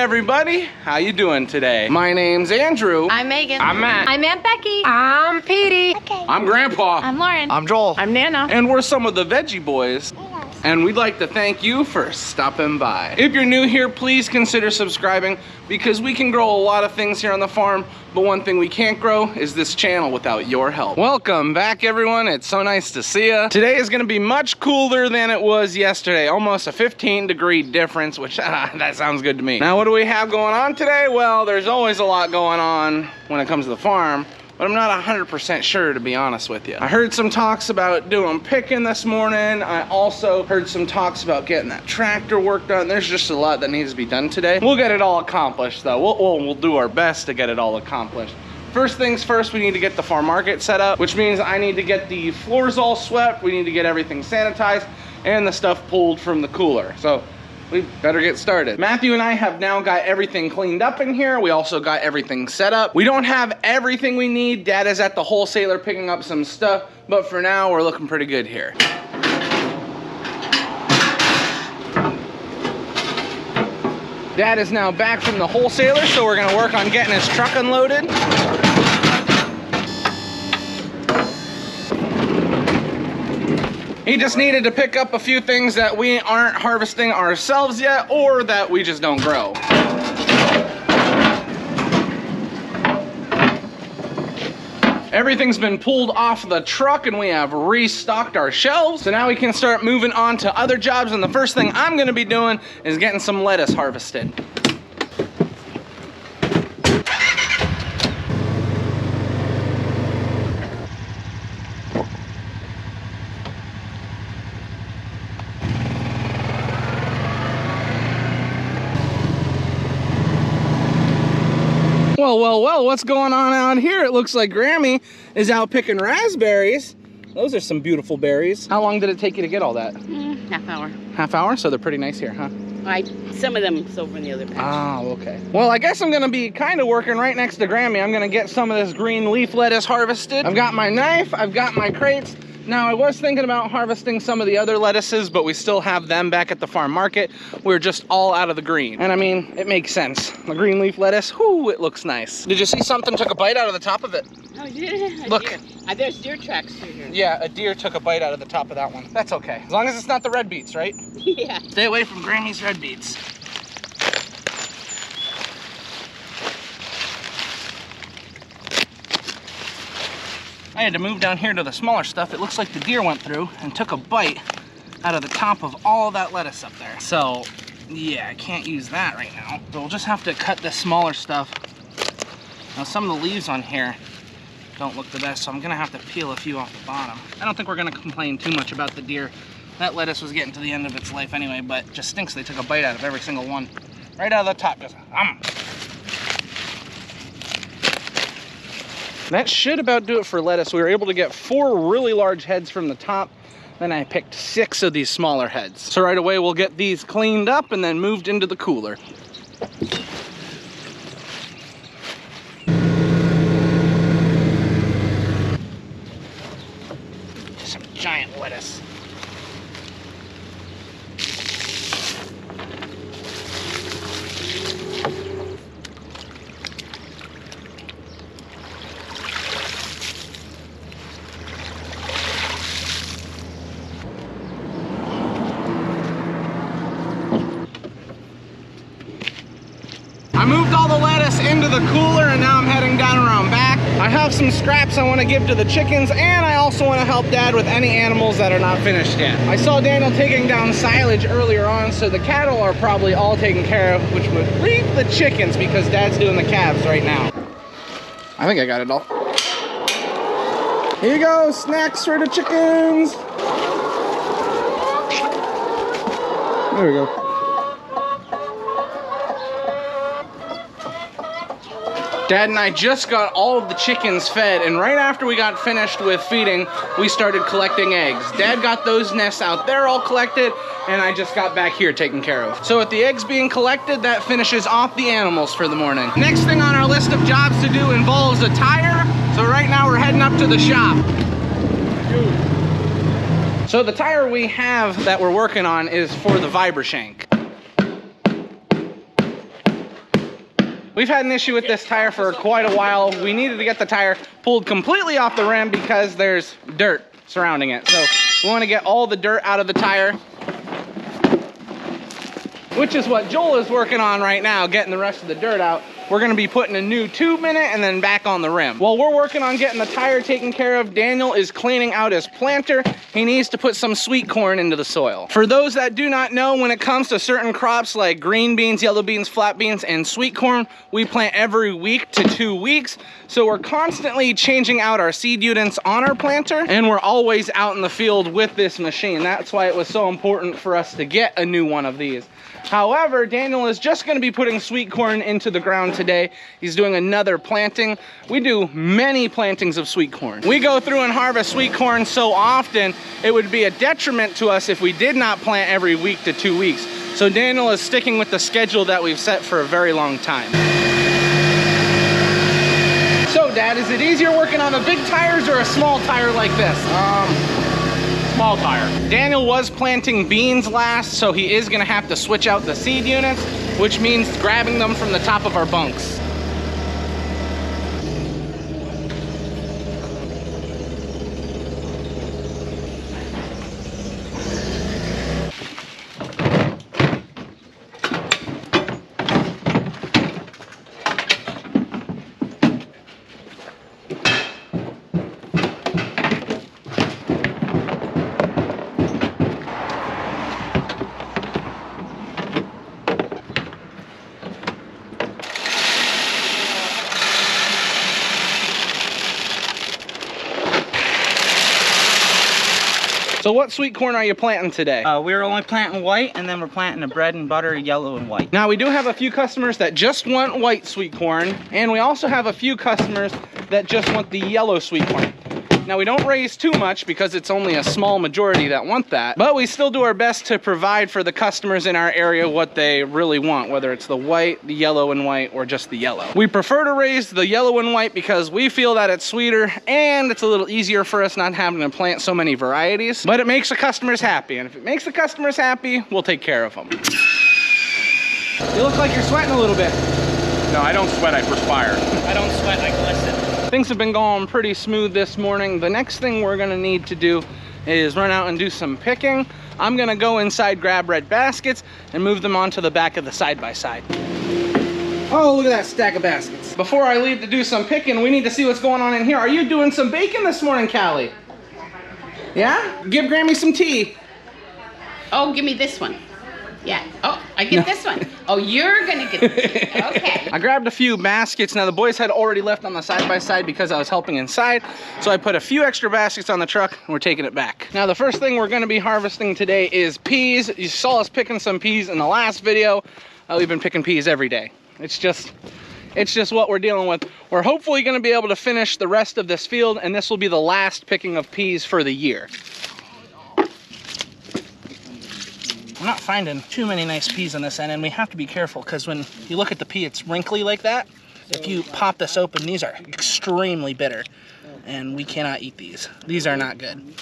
everybody, how you doing today? My name's Andrew. I'm Megan. I'm Matt. I'm Aunt Becky. I'm Petey. Okay. I'm Grandpa. I'm Lauren. I'm Joel. I'm Nana. And we're some of the Veggie Boys. And we'd like to thank you for stopping by. If you're new here, please consider subscribing because we can grow a lot of things here on the farm, but one thing we can't grow is this channel without your help. Welcome back, everyone. It's so nice to see you. Today is gonna be much cooler than it was yesterday. Almost a 15-degree difference, which that sounds good to me. Now, what do we have going on today? Well, there's always a lot going on when it comes to the farm, but I'm not 100% sure, to be honest with you. I heard some talks about doing picking this morning. I also heard some talks about getting that tractor work done. There's just a lot that needs to be done today. We'll get it all accomplished though. We'll do our best to get it all accomplished. First things first, we need to get the farm market set up, which means I need to get the floors all swept. We need to get everything sanitized and the stuff pulled from the cooler. So we better get started. Matthew and I have now got everything cleaned up in here. We also got everything set up. We don't have everything we need. Dad is at the wholesaler picking up some stuff, but for now, we're looking pretty good here. Dad is now back from the wholesaler, so we're gonna work on getting his truck unloaded. He just needed to pick up a few things that we aren't harvesting ourselves yet, or that we just don't grow. Everything's been pulled off the truck and we have restocked our shelves. So now we can start moving on to other jobs. And the first thing I'm gonna be doing is getting some lettuce harvested. Well, what's going on out here? It looks like Grammy is out picking raspberries. Those are some beautiful berries. How long did it take you to get all that? Half hour. Half hour? So they're pretty nice here, huh? Some of them is over in the other patch. Oh, okay. Well, I guess I'm gonna be kind of working right next to Grammy. I'm gonna get some of this green leaf lettuce harvested. I've got my knife, I've got my crates. Now, I was thinking about harvesting some of the other lettuces, but we still have them back at the farm market. We're just all out of the green. And I mean, it makes sense. The green leaf lettuce, whoo, it looks nice. Did you see something took a bite out of the top of it? Oh, yeah. Look. There's deer tracks through here. Yeah, a deer took a bite out of the top of that one. That's okay. As long as it's not the red beets, right? Yeah. Stay away from Grammy's red beets. I had to move down here to the smaller stuff. It looks like the deer went through and took a bite out of the top of all of that lettuce up there. So, yeah, I can't use that right now. So we'll just have to cut the smaller stuff. Now, some of the leaves on here don't look the best, so I'm gonna have to peel a few off the bottom. I don't think we're gonna complain too much about the deer. That lettuce was getting to the end of its life anyway, but it just stinks they took a bite out of every single one. Right out of the top, just That should about do it for lettuce. We were able to get 4 really large heads from the top. Then I picked 6 of these smaller heads. So right away we'll get these cleaned up and then moved into the cooler. Some giant lettuce. I moved all the lettuce into the cooler and now I'm heading down around back. I have some scraps I want to give to the chickens, and I also want to help Dad with any animals that are not finished yet. I saw Daniel taking down silage earlier on, so the cattle are probably all taken care of, which would leave the chickens because Dad's doing the calves right now. I think I got it all. Here you go, snacks for the chickens. There we go. Dad and I just got all of the chickens fed, and right after we got finished with feeding, we started collecting eggs. Dad got those nests out there all collected, and I just got back here taken care of. So with the eggs being collected, that finishes off the animals for the morning. Next thing on our list of jobs to do involves a tire, so right now we're heading up to the shop. So the tire we have that we're working on is for the Vibra Shank. We've had an issue with this tire for quite a while. We needed to get the tire pulled completely off the rim because there's dirt surrounding it. So we want to get all the dirt out of the tire, which is what Joel is working on right now, getting the rest of the dirt out. We're gonna be putting a new tube in it and then back on the rim. While we're working on getting the tire taken care of, Daniel is cleaning out his planter. He needs to put some sweet corn into the soil. For those that do not know, when it comes to certain crops like green beans, yellow beans, flat beans, and sweet corn, we plant every week to 2 weeks. So we're constantly changing out our seed units on our planter, and we're always out in the field with this machine. That's why it was so important for us to get a new one of these. However, Daniel is just going to be putting sweet corn into the ground today. He's doing another planting. We do many plantings of sweet corn. We go through and harvest sweet corn so often, it would be a detriment to us if we did not plant every week to 2 weeks. So Daniel is sticking with the schedule that we've set for a very long time. So Dad, is it easier working on the big tires or a small tire like this? Small tire. Daniel was planting beans last, so he is gonna have to switch out the seed units, which means grabbing them from the top of our bunks. So what sweet corn are you planting today? We're only planting white, and then we're planting a bread and butter yellow and white. Now we do have a few customers that just want white sweet corn, and we also have a few customers that just want the yellow sweet corn. Now we don't raise too much because it's only a small majority that want that, but we still do our best to provide for the customers in our area what they really want, whether it's the white, the yellow and white, or just the yellow. We prefer to raise the yellow and white because we feel that it's sweeter and it's a little easier for us not having to plant so many varieties, but it makes the customers happy, and if it makes the customers happy, we'll take care of them. You look like you're sweating a little bit. No, I don't sweat, I perspire. I don't sweat, I glisten. Things have been going pretty smooth this morning. The next thing we're gonna need to do is run out and do some picking. I'm gonna go inside, grab red baskets, and move them onto the back of the side-by-side. Oh, look at that stack of baskets. Before I leave to do some picking, we need to see what's going on in here. Are you doing some bacon this morning, Callie? Yeah? Give Grammy some tea. Oh, give me this one. Yeah. Oh, I get this one. Oh, you're gonna get this. Okay. I grabbed a few baskets. Now the boys had already left on the side-by-side because I was helping inside. So I put a few extra baskets on the truck and we're taking it back. Now the first thing we're gonna be harvesting today is peas. You saw us picking some peas in the last video. We've been picking peas every day. It's just what we're dealing with. We're hopefully gonna be able to finish the rest of this field, and this will be the last picking of peas for the year. I'm not finding too many nice peas on this end, and we have to be careful because when you look at the pea, it's wrinkly like that. If you pop this open, these are extremely bitter, and we cannot eat these. These are not good.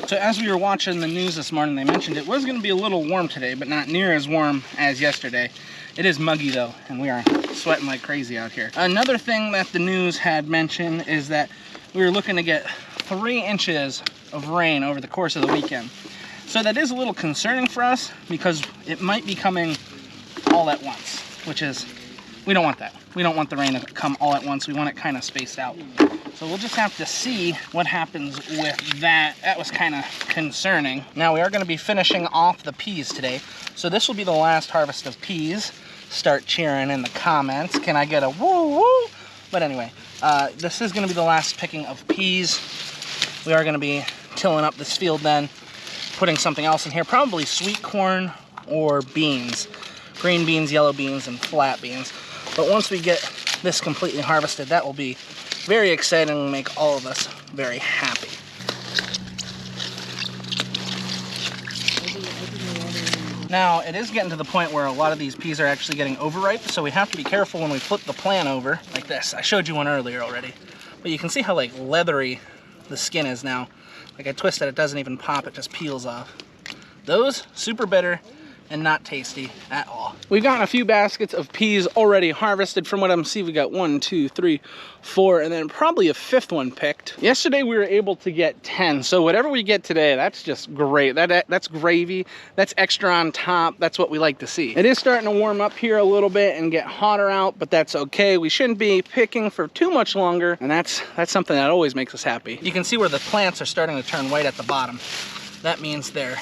So as we were watching the news this morning, they mentioned it was going to be a little warm today, but not near as warm as yesterday. It is muggy though, and we are sweating like crazy out here. Another thing that the news had mentioned is that we were looking to get 3 inches of rain over the course of the weekend. So that is a little concerning for us because it might be coming all at once, which is, we don't want that. We don't want the rain to come all at once. We want it kind of spaced out. So we'll just have to see what happens with that. That was kind of concerning. Now we are going to be finishing off the peas today. So this will be the last harvest of peas. Start cheering in the comments. Can I get a woo woo? But anyway, this is going to be the last picking of peas. We are going to be tilling up this field then, putting something else in here, probably sweet corn or beans. Green beans, yellow beans, and flat beans. But once we get this completely harvested, that will be very exciting and make all of us very happy. Now, it is getting to the point where a lot of these peas are actually getting overripe, so we have to be careful when we flip the plant over, like this. I showed you one earlier already. But you can see how like leathery the skin is now. Like I twist it, it doesn't even pop, it just peels off. Those, super bitter and not tasty at all. We've gotten a few baskets of peas already harvested. From what I'm seeing, we got 1, 2, 3, 4, and then probably a 5th one picked. Yesterday we were able to get 10, so whatever we get today, that's just great. That's gravy, that's extra on top. That's what we like to see. It is starting to warm up here a little bit and get hotter out, but that's okay. We shouldn't be picking for too much longer, and that's something that always makes us happy. You can see where the plants are starting to turn white at the bottom. That means they're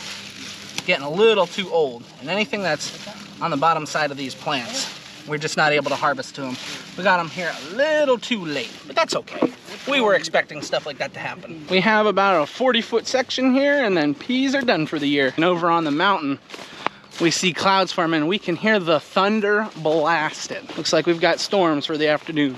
getting a little too old, and anything that's on the bottom side of these plants, we're just not able to harvest to them. We got them here a little too late, but that's okay. We were expecting stuff like that to happen. We have about a 40-foot section here, and then peas are done for the year. And over on the mountain, we see clouds forming, and we can hear the thunder blasting. Looks like we've got storms for the afternoon.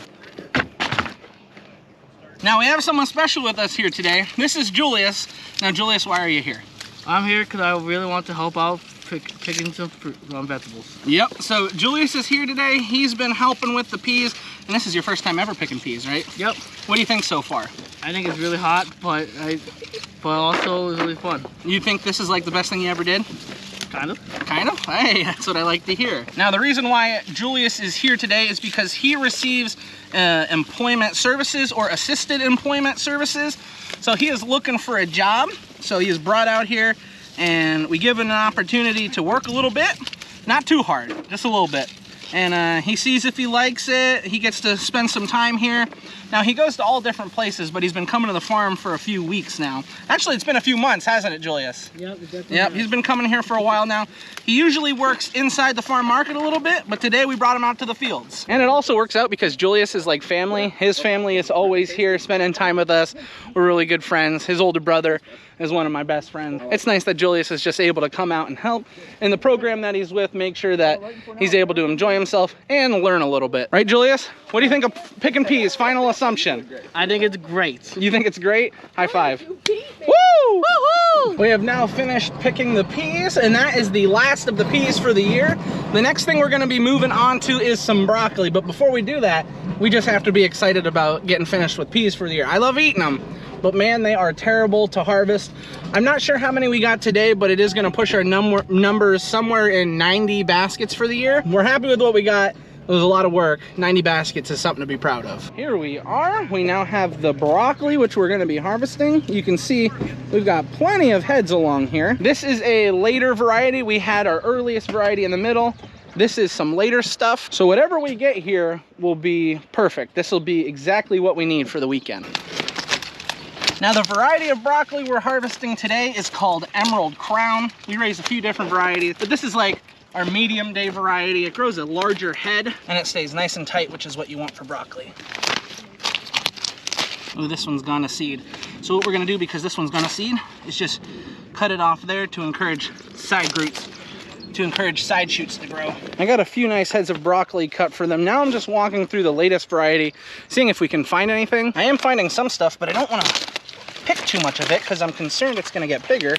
Now we have someone special with us here today. This is Julius. Now Julius, why are you here? I'm here because I really want to help out picking some fruit, vegetables. Yep, so Julius is here today. He's been helping with the peas, and this is your first time ever picking peas, right? Yep. What do you think so far? I think it's really hot, but also it's really fun. You think this is like the best thing you ever did? Kind of. Kind of? Hey, that's what I like to hear. Now, the reason why Julius is here today is because he receives employment services or assisted employment services. So he is looking for a job. So he is brought out here, and we give him an opportunity to work a little bit. Not too hard, just a little bit. And he sees if he likes it. He gets to spend some time here. Now, he goes to all different places, but he's been coming to the farm for a few weeks now. Actually, it's been a few months, hasn't it, Julius? Yep, definitely. Yep, he's been coming here for a while now. He usually works inside the farm market a little bit, but today we brought him out to the fields. And it also works out because Julius is like family. His family is always here spending time with us. We're really good friends. His older brother is one of my best friends. It's nice that Julius is just able to come out and help in the program that he's with, make sure that he's able to enjoy himself and learn a little bit. Right, Julius? What do you think of picking peas? Final assumption. I think it's great. You think it's great? High five. Woo! Woohoo! We have now finished picking the peas, and that is the last of the peas for the year. The next thing we're gonna be moving on to is some broccoli, but before we do that, we just have to be excited about getting finished with peas for the year. I love eating them, but man, they are terrible to harvest. I'm not sure how many we got today, but it is gonna push our numbers somewhere in 90 baskets for the year. We're happy with what we got. It was a lot of work. 90 baskets is something to be proud of. Here we are. We now have the broccoli, which we're gonna be harvesting. You can see we've got plenty of heads along here. This is a later variety. We had our earliest variety in the middle. This is some later stuff. So whatever we get here will be perfect. This will be exactly what we need for the weekend. Now, the variety of broccoli we're harvesting today is called Emerald Crown. We raise a few different varieties, but this is like our medium day variety. It grows a larger head and it stays nice and tight, which is what you want for broccoli. Oh, this one's gone to seed. So what we're gonna do, because this one's gone to seed, is just cut it off there to encourage side roots, to encourage side shoots to grow. I got a few nice heads of broccoli cut for them. Now I'm just walking through the latest variety, seeing if we can find anything. I am finding some stuff, but I don't wanna pick too much of it because I'm concerned it's gonna get bigger.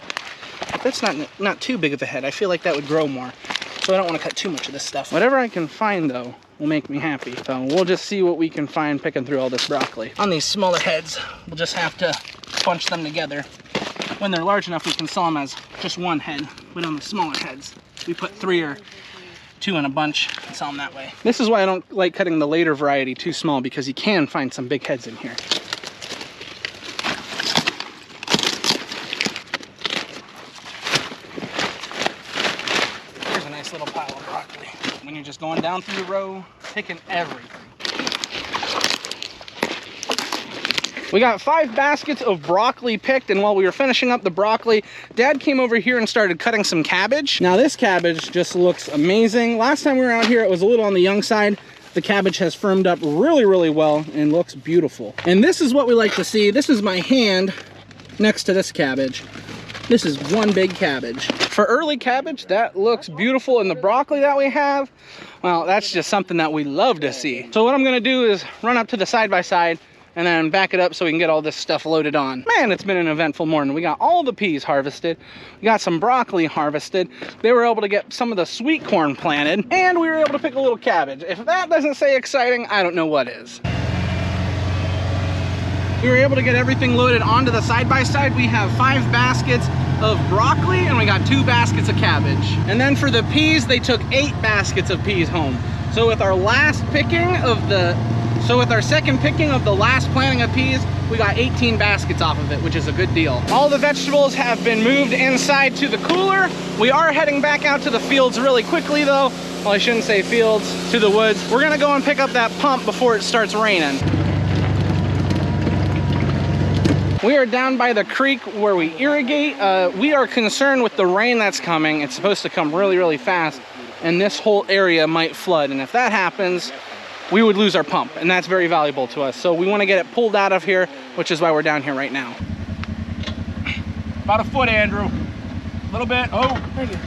But that's not too big of a head. I feel like that would grow more. So I don't want to cut too much of this stuff. Whatever I can find, though, will make me happy. So we'll just see what we can find picking through all this broccoli. On these smaller heads, we'll just have to bunch them together. When they're large enough, we can sell them as just one head. But on the smaller heads, we put 3 or 2 in a bunch and sell them that way. This is why I don't like cutting the later variety too small, because you can find some big heads in here. Little pile of broccoli when you're just going down through the row, picking everything. We got 5 baskets of broccoli picked, and while we were finishing up the broccoli, Dad came over here and started cutting some cabbage. Now this cabbage just looks amazing. Last time we were out here, it was a little on the young side. The cabbage has firmed up really, really well and looks beautiful. And this is what we like to see. This is my hand next to this cabbage. This is one big cabbage. For early cabbage, that looks beautiful. And the broccoli that we have, well, that's just something that we love to see. So what I'm gonna do is run up to the side-by-side and then back it up so we can get all this stuff loaded on. Man, it's been an eventful morning. We got all the peas harvested. We got some broccoli harvested. They were able to get some of the sweet corn planted, and we were able to pick a little cabbage. If that doesn't say exciting, I don't know what is. We were able to get everything loaded onto the side-by-side. We have 5 baskets of broccoli, and we got 2 baskets of cabbage. And then for the peas, they took 8 baskets of peas home. So with our second picking of the last planting of peas, we got 18 baskets off of it, which is a good deal. All the vegetables have been moved inside to the cooler. We are heading back out to the fields really quickly though. Well, I shouldn't say fields, to the woods. We're gonna go and pick up that pump before it starts raining. We are down by the creek where we irrigate. We are concerned with the rain that's coming. It's supposed to come really, really fast, and this whole area might flood. And if that happens, we would lose our pump, and that's very valuable to us. So we want to get it pulled out of here, which is why we're down here right now. About a foot, Andrew. A little bit. Oh, thank you.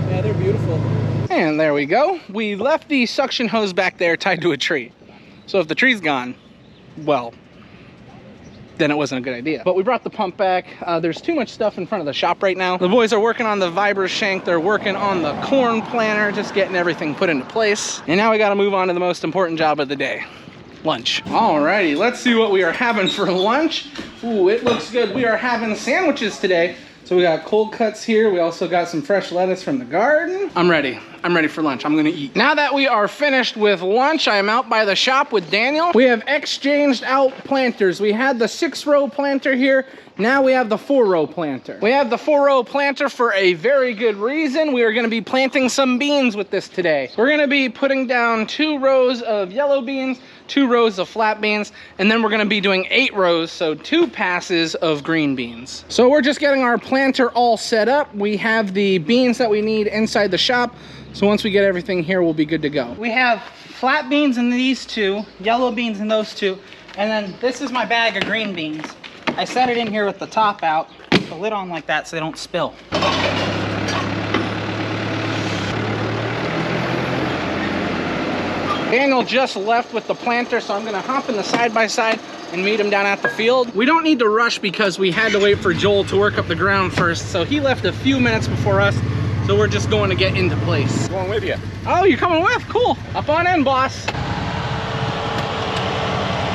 Yeah, they're beautiful. And there we go. We left the suction hose back there tied to a tree. So if the tree's gone, well, then it wasn't a good idea. But we brought the pump back. There's too much stuff in front of the shop right now. The boys are working on the Vibra shank. They're working on the corn planter, just getting everything put into place. And now we gotta move on to the most important job of the day. Lunch. Alrighty, let's see what we are having for lunch. Ooh, it looks good. We are having sandwiches today. So we got cold cuts here. We also got some fresh lettuce from the garden. I'm ready. I'm ready for lunch. I'm gonna eat. Now that we are finished with lunch, I am out by the shop with Daniel. We have exchanged out planters. We had the 6-row planter here. Now we have the 4-row planter. We have the 4-row planter for a very good reason. We are gonna be planting some beans with this today. We're gonna be putting down 2 rows of yellow beans, 2 rows of flat beans, and then we're gonna be doing 8 rows, so 2 passes of green beans. So we're just getting our planter all set up. We have the beans that we need inside the shop. So once we get everything here, we'll be good to go. We have flat beans in these 2, yellow beans in those 2, and then this is my bag of green beans. I set it in here with the top out, the lid on like that so they don't spill. Daniel just left with the planter, so I'm gonna hop in the side-by-side and meet him down at the field. We don't need to rush because we had to wait for Joel to work up the ground first, so he left a few minutes before us, so we're just going to get into place. Going with you. Oh, you're coming with? Cool. Up on in, boss.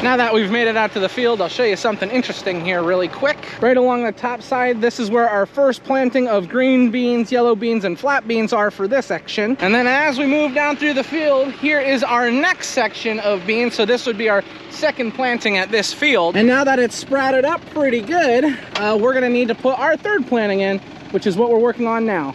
Now that we've made it out to the field, I'll show you something interesting here really quick. Right along the top side, this is where our first planting of green beans, yellow beans, and flat beans are for this section. And then as we move down through the field, here is our next section of beans. So this would be our second planting at this field. And now that it's sprouted up pretty good, we're gonna need to put our third planting in, which is what we're working on now.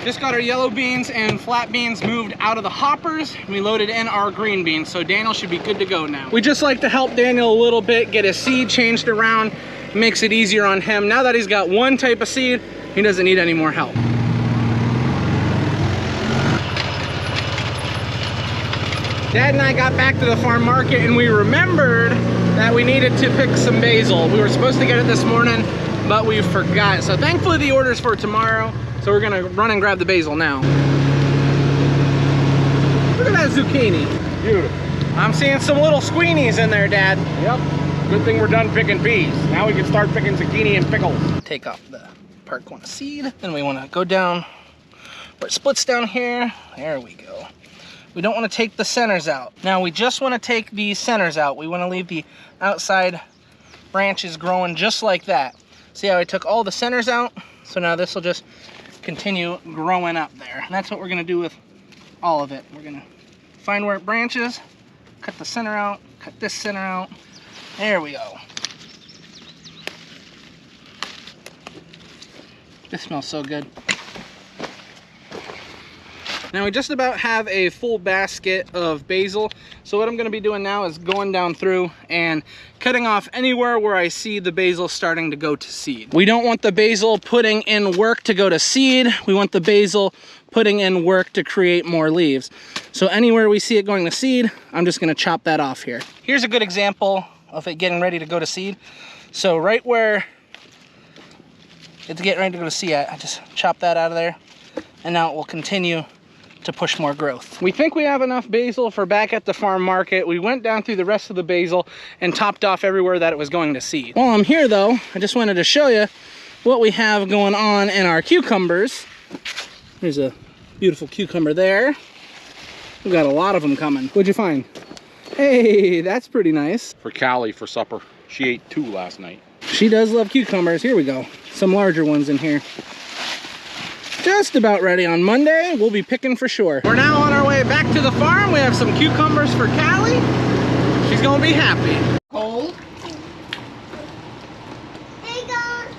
Just got our yellow beans and flat beans moved out of the hoppers. We loaded in our green beans, so Daniel should be good to go now. We just like to help Daniel a little bit, get his seed changed around, makes it easier on him. Now that he's got one type of seed, he doesn't need any more help. Dad and I got back to the farm market and we remembered that we needed to pick some basil. We were supposed to get it this morning, but we forgot. So thankfully the order's for tomorrow. So we're gonna run and grab the basil now. Look at that zucchini. Beautiful. I'm seeing some little squeenies in there, Dad. Yep. Good thing we're done picking peas. Now we can start picking zucchini and pickles. Take off the part corner seed. Then we wanna go down where it splits down here. There we go. We don't wanna take the centers out. Now we just wanna take the centers out. We wanna leave the outside branches growing just like that. See how I took all the centers out? So now this will just continue growing up there. And that's what we're gonna do with all of it. We're gonna find where it branches, cut the center out, cut this center out. There we go. This smells so good. Now we just about have a full basket of basil. So what I'm gonna be doing now is going down through and cutting off anywhere where I see the basil starting to go to seed. We don't want the basil putting in work to go to seed. We want the basil putting in work to create more leaves. So anywhere we see it going to seed, I'm just gonna chop that off here. Here's a good example of it getting ready to go to seed. So right where it's getting ready to go to seed, I just chop that out of there. And now it will continue to push more growth. We think we have enough basil for back at the farm market. We went down through the rest of the basil and topped off everywhere that it was going to seed. While I'm here though, I just wanted to show you what we have going on in our cucumbers. There's a beautiful cucumber there. We've got a lot of them coming. What'd you find? Hey, that's pretty nice. For Callie for supper. She ate 2 last night. She does love cucumbers. Here we go. Some larger ones in here. Just about ready on Monday. We'll be picking for sure. We're now on our way back to the farm. We have some cucumbers for Callie. She's gonna be happy. Cold. Hey guys.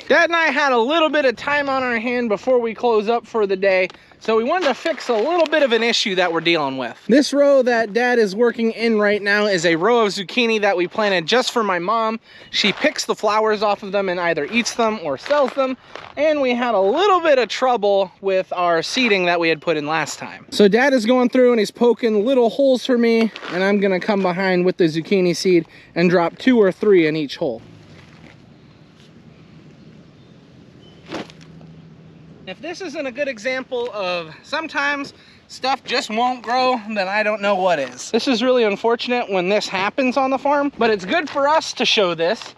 Dad and I had a little bit of time on our hand before we close up for the day, so we wanted to fix a little bit of an issue that we're dealing with. This row that Dad is working in right now is a row of zucchini that we planted just for my mom. She picks the flowers off of them and either eats them or sells them, and we had a little bit of trouble with our seeding that we had put in last time. So Dad is going through and he's poking little holes for me, and I'm gonna come behind with the zucchini seed and drop 2 or 3 in each hole. If this isn't a good example of sometimes stuff just won't grow, then I don't know what is. This is really unfortunate when this happens on the farm, but it's good for us to show this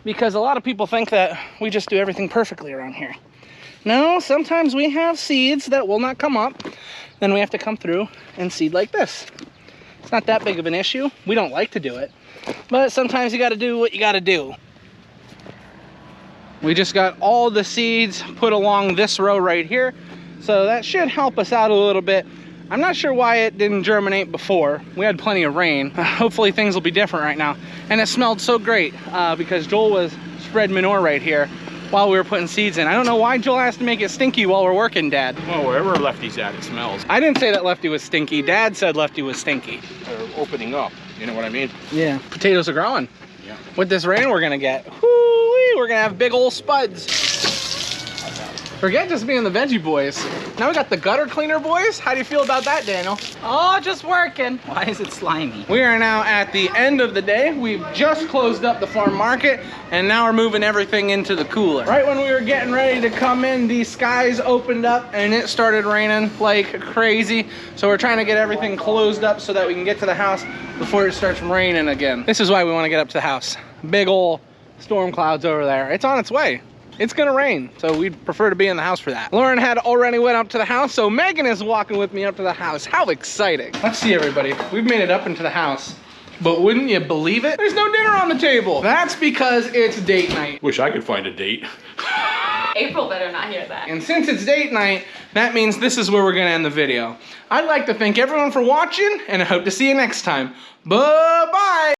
because a lot of people think that we just do everything perfectly around here. No, sometimes we have seeds that will not come up, then we have to come through and seed like this. It's not that big of an issue. We don't like to do it, but sometimes you gotta do what you gotta do. We just got all the seeds put along this row right here, so that should help us out a little bit. I'm not sure why it didn't germinate before. We had plenty of rain. Hopefully things will be different right now. And it smelled so great because Joel was spread manure right here while we were putting seeds in. I don't know why Joel has to make it stinky while we're working, Dad. Well, wherever Lefty's at, it smells. I didn't say that Lefty was stinky. Dad said Lefty was stinky. They're opening up. You know what I mean? Yeah, potatoes are growing. Yeah. With this rain we're gonna get, whoo-wee, we're gonna have big old spuds. Forget just being the veggie boys. Now we got the gutter cleaner boys. How do you feel about that, Daniel? Oh, just working. Why is it slimy? We are now at the end of the day. We've just closed up the farm market and now we're moving everything into the cooler. Right when we were getting ready to come in, the skies opened up and it started raining like crazy. So we're trying to get everything closed up so that we can get to the house before it starts raining again. This is why we want to get up to the house. Big ol' storm clouds over there. It's on its way. It's gonna rain, so we'd prefer to be in the house for that. Lauren had already went up to the house, so Megan is walking with me up to the house. How exciting. Let's see, everybody. We've made it up into the house, but wouldn't you believe it? There's no dinner on the table. That's because it's date night. Wish I could find a date. April better not hear that. And since it's date night, that means this is where we're gonna end the video. I'd like to thank everyone for watching, and I hope to see you next time. Bye-bye.